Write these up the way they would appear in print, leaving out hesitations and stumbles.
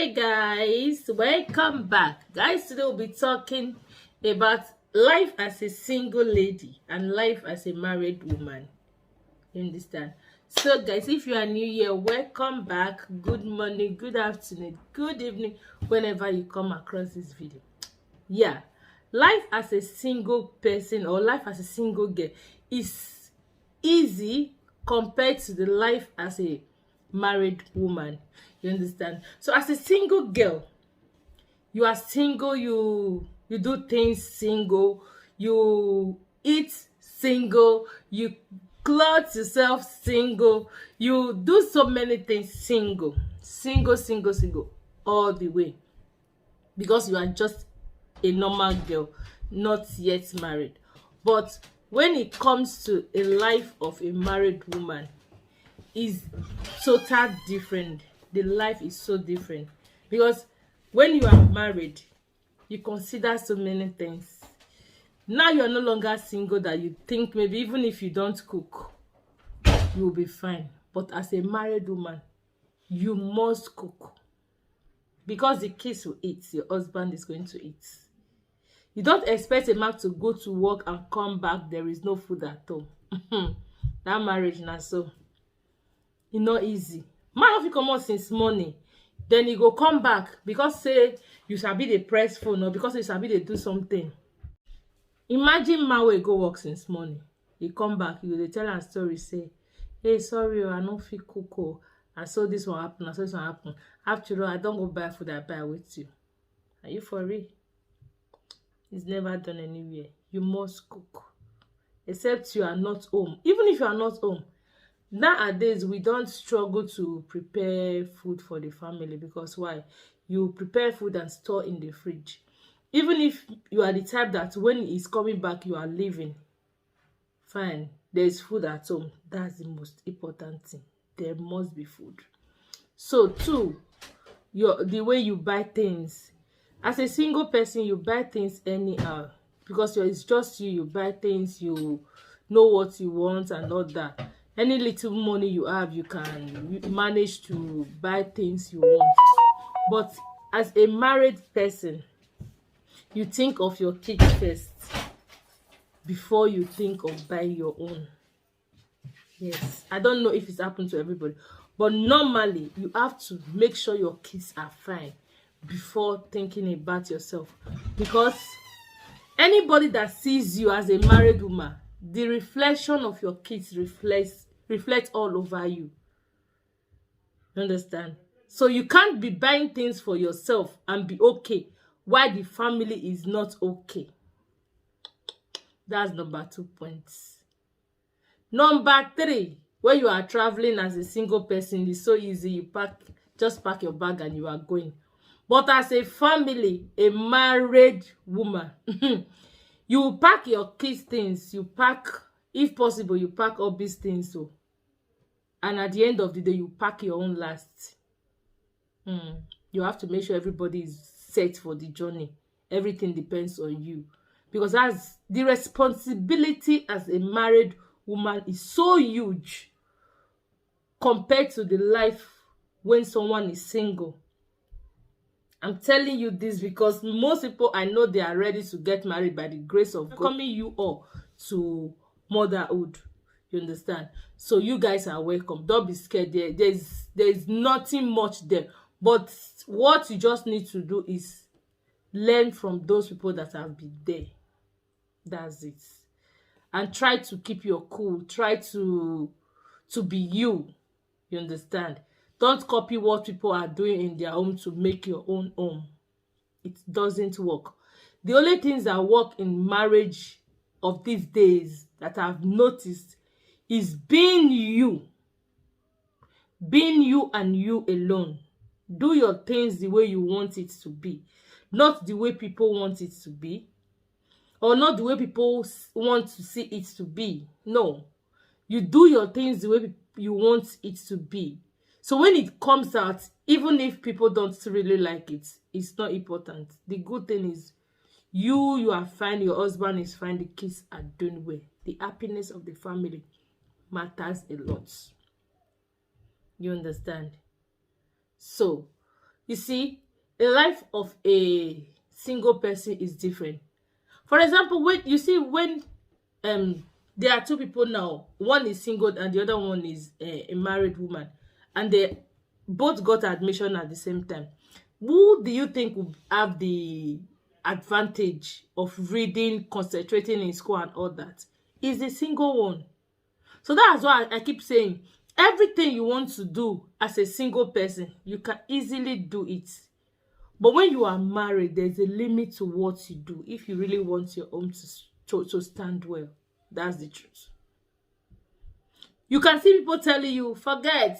Hey guys, welcome back. Guys, today we'll be talking about life as a single lady and life as a married woman. You understand? So guys, if you are new here, welcome back. Good morning, good afternoon, good evening, whenever you come across this video. Yeah, life as a single person or life as a single girl is easy compared to the life as a married woman. You understand? So as a single girl, you are single, you do things single, you eat single, you clothe yourself single, you do so many things single, all the way, because you are just a normal girl, not yet married. But when it comes to a life of a married woman, is total different. The life is so different, because when you are married, you consider so many things. Now you are no longer single that you think maybe even if you don't cook, you will be fine. But as a married woman, you must cook, because the kids will eat, your husband is going to eat. You don't expect a man to go to work and come back, there is no food at home. That marriage na so e no easy. Man no fit comot since morning, then he go come back because say you sabi dey press phone, or because you sabi dey do something. Imagine man wey go work since morning, he come back, you go dey tell am story say, hey, sorry, I no fit cook o, I saw this one happen, I saw this one happen. After all, I don go buy food, I buy with you. Are you for real? It's never done anywhere. You must cook, except you are not home. Even if you are not home, nowadays we don't struggle to prepare food for the family, because why? You prepare food and store in the fridge. Even if you are the type that when he's coming back you are leaving, fine, there's food at home. That's the most important thing. There must be food. So too, the way you buy things as a single person, you buy things anyhow, because it's just you buy things, you know what you want and all that. Any little money you have, you can manage to buy things you want. But as a married person, you think of your kids first before you think of buying your own. Yes, I don't know if it's happened to everybody, but normally you have to make sure your kids are fine before thinking about yourself, because anybody that sees you as a married woman, the reflection of your kids reflects all over you. Understand? So you can't be buying things for yourself and be okay while the family is not okay. That's number 2 points. Number 3, when you are traveling as a single person, it's so easy. You just pack your bag and you are going. But as a family, a married woman, you pack your kids' things, you pack, if possible, you pack all these things. So, and at the end of the day, you pack your own last. You have to make sure everybody is set for the journey. Everything depends on you, because as the responsibility as a married woman is so huge compared to the life when someone is single. I'm telling you this because most people I know, they are ready to get married by the grace of God, welcoming you all to motherhood. You understand? So you guys are welcome. Don't be scared. There's nothing much there. But what you just need to do is learn from those people that have been there. That's it. And try to keep your cool. Try to be you. You understand? Don't copy what people are doing in their home to make your own home. It doesn't work. The only things that work in marriage of these days that I've noticed is being you. Being you and you alone. Do your things the way you want it to be, not the way people want it to be, or not the way people want to see it to be. No, you do your things the way you want it to be. So when it comes out, even if people don't really like it, it's not important. The good thing is you are fine, your husband is fine, the kids are doing well. The happiness of the family matters a lot. You understand? So You see, a life of a single person is different. For example, when you see when um there are two people now, one is single and the other one is a married woman, and they both got admission at the same time. Who do you think would have the advantage of reading, concentrating in school and all that? Is the single one. So that's why I keep saying everything you want to do as a single person, you can easily do it. But when you are married, there's a limit to what you do if you really want your home to stand well. That's the truth. You can see people telling you, forget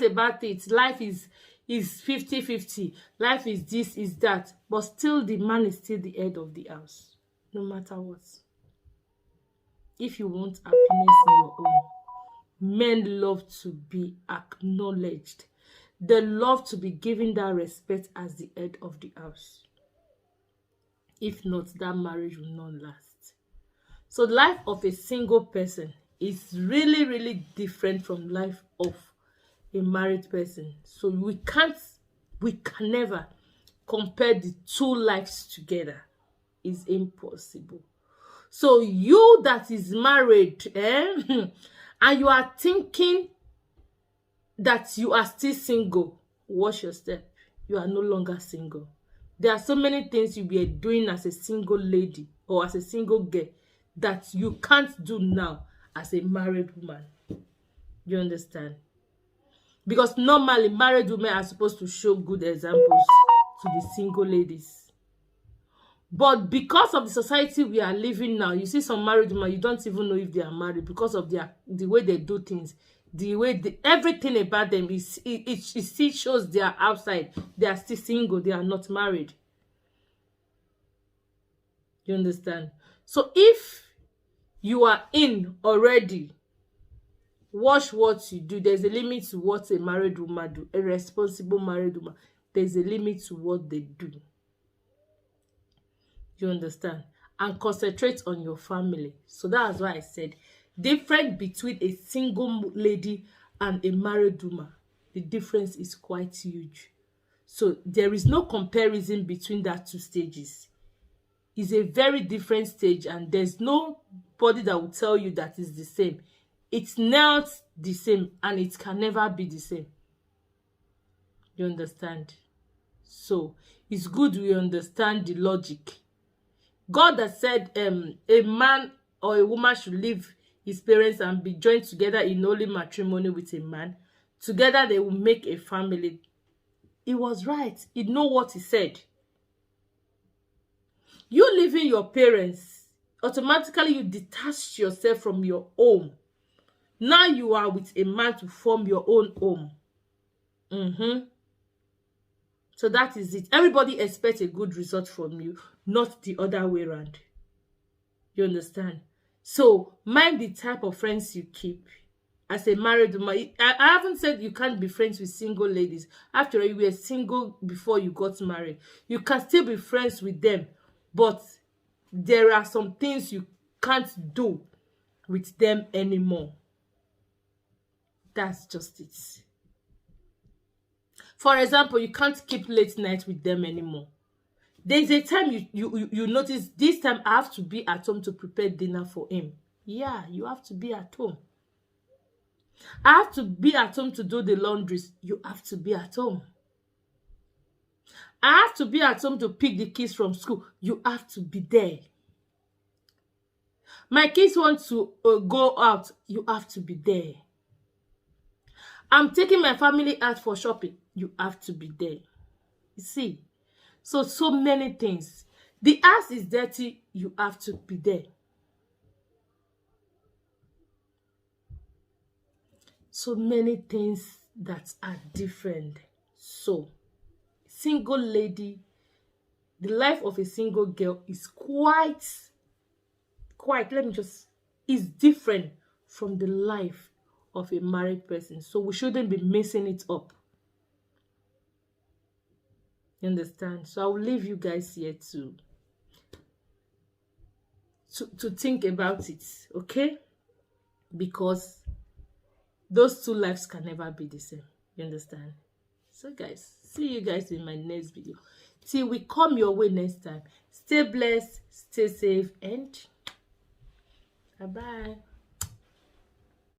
about it. Life is 50-50. Life is this, is that. But still, the man is still the head of the house, no matter what. If you want happiness in your home, men love to be acknowledged. They love to be given that respect as the head of the house. If not, that marriage will not last. So the life of a single person is really, really different from life of a married person. So we can never compare the two lives together. It's impossible. So you that is married, and you are thinking that you are still single, watch your step. You are no longer single. There are so many things you be doing as a single lady or as a single girl that you can't do now as a married woman. You understand? Because normally married women are supposed to show good examples to the single ladies. But because of the society we are living now, you see some married women, you don't even know if they are married because of the way they do things, the way everything about them is it still shows they are outside. They are still single. They are not married. You understand? So if you are in already, watch what you do. There's a limit to what a married woman do. A responsible married woman, there's a limit to what they do. You understand? And concentrate on your family. So that's why I said difference between a single lady and a married woman. The difference is quite huge. So there is no comparison between that two stages. It's a very different stage, and there's nobody that will tell you that it's the same. It's not the same, and it can never be the same. You understand? So it's good we understand the logic. God has said a man or a woman should leave his parents and be joined together in holy matrimony with a man. Together they will make a family. He was right. He know what he said. You leaving your parents, automatically you detach yourself from your home. Now you are with a man to form your own home. So that is it. Everybody expects a good result from you, not the other way around. You understand? So mind the type of friends you keep. As a married woman, I haven't said you can't be friends with single ladies. After all, you were single before you got married. You can still be friends with them, but there are some things you can't do with them anymore. That's just it. For example, you can't keep late night with them anymore. There's a time you notice, this time I have to be at home to prepare dinner for him. Yeah, you have to be at home. I have to be at home to do the laundries. You have to be at home. I have to be at home to pick the kids from school. You have to be there. My kids want to go out. You have to be there. I'm taking my family out for shopping. You have to be there. You see? So many things. The house is dirty. You have to be there. So many things that are different. So, single lady, the life of a single girl is is different from the life of a married person. So we shouldn't be messing it up. You understand? So I will leave you guys here to think about it, okay? Because those two lives can never be the same. You understand? So guys, see you guys in my next video. Till we come your way next time, stay blessed, stay safe, and bye bye.